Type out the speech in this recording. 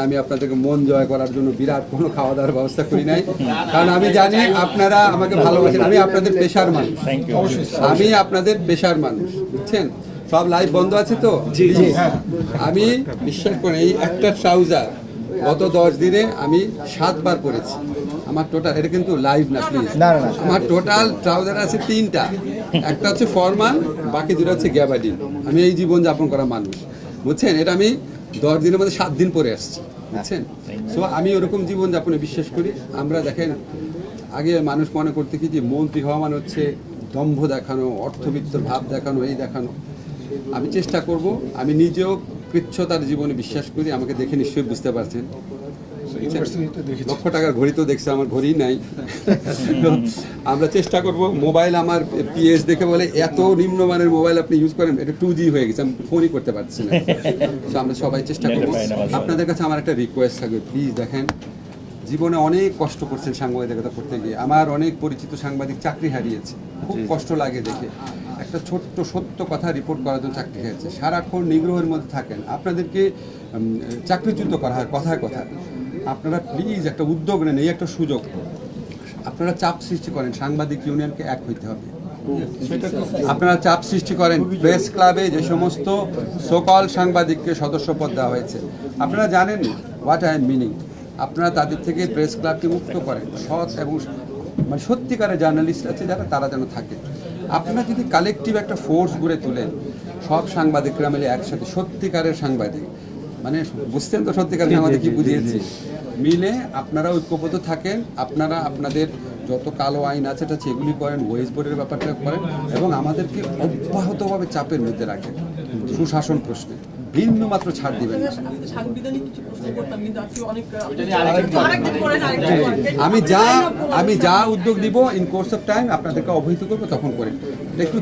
আমি আপনাদেরকে মন জয় করার জন্য বিরাট কোনো খাওয়া দাওয়ার ব্যবস্থা করি নাই, কারণ আমি জানি আপনারা আমাকে ভালোবাসেন। আমি আপনাদের পেশার মানুষ, আমি আপনাদের পেশার মানুষ, বুঝছেন? সব লাইভ বন্ধ আছে তো। আমি বিশ্বাস করি এই একটা ট্রাউজার গত 10 দিনে আমি 7 বার পরেছি। আমার টোটাল, এটা কিন্তু লাইভ না প্লিজ, আমার টোটাল ট্রাউজার আছে 3টা। একটা হচ্ছে ফরমান, বাকি 2টা হচ্ছে গ্যাবার্ডিন। আমি এই জীবন যাপন করা মানুষ, বুঝছেন? এটা আমি 10 দিনের মধ্যে 7 দিন পরে আসছি, বুঝছেন? সো আমি ওরকম জীবনযাপনে বিশ্বাস করি। আমরা দেখেন, আগে মানুষ মনে করতে কি যে মন্ত্রী হওয়া মানে হচ্ছে দম্ভ দেখানো, অর্থবিত্তর ভাব দেখানো, এই দেখানো। আমি চেষ্টা করব, আমি নিজেও কৃচ্ছতার জীবনে বিশ্বাস করি। আমাকে দেখে নিশ্চয়ই বুঝতে পারছেন। 1,00,000 টাকার ঘড়ি তো দেখছে, আমার ঘড়ি নাই। আমরা চেষ্টা করব। মোবাইল আমার পিএস দেখে বলে এত নিম্নমানের মোবাইল আপনি ইউজ করেন, এটা 2G হয়ে গেছে, আমি ফোনই করতে পারছি না। তো আমরা সবাই চেষ্টা করব। আপনাদের কাছে আমার একটা রিকোয়েস্ট থাকবে, প্লিজ দেখেন, জীবনে অনেক কষ্ট করছেন সাংবাদিকতা করতে গিয়ে। আমার অনেক পরিচিত সাংবাদিক চাকরি হারিয়েছে, খুব কষ্ট লাগে দেখে। একটা ছোট্ট সত্য কথা রিপোর্ট করার জন্য চাকরি হারিয়েছে, সারাক্ষণ নিগ্রহের মধ্যে থাকেন, আপনাদেরকে চাকরিচ্যুত করা হয় কথায় কথায়। আপনারা প্লিজ একটা উদ্যোগ নেন, এই একটা সুযোগ। আপনারা চাপ সৃষ্টি করেন, সাংবাদিক ইউনিয়নকে এক হইতে হবে। আপনারা চাপ সৃষ্টি করেন, প্রেস ক্লাবে যে সমস্ত সকল সাংবাদিককে সদস্যপদ দেওয়া হয়েছে, আপনারা জানেন হোয়াট আই এম মিনিং। আপনারা তাদের থেকে প্রেস ক্লাবকে মুক্ত করেন। সৎ এবং মানে সত্যিকারের জার্নালিস্ট আছে যারা, তারা যেন থাকে। আপনারা যদি কালেকটিভ একটা ফোর্স গড়ে তোলেন, সব সাংবাদিকরা মিলে একসাথে, সত্যিকারের সাংবাদিক, মানে বুঝতেন তো সত্যিকারের সাংবাদিক কি বুঝিয়েছি, মিলে আপনারা ঐক্যবদ্ধ থাকেন। আপনারা আপনাদের যত কালো আইন আছে এটা সেগুলি করেন, ওয়েজ বোর্ডের ব্যাপারটা করেন, এবং আমাদেরকে অব্যাহতভাবে চাপের মধ্যে রাখেন সুশাসন প্রশ্নে। ভিন্ন মাত্র ছাড় দিবেন না। আমি যা উদ্যোগ দিব ইন কোর্স অফ টাইম আপনাদেরকে অবহিত করবো, তখন করে একটু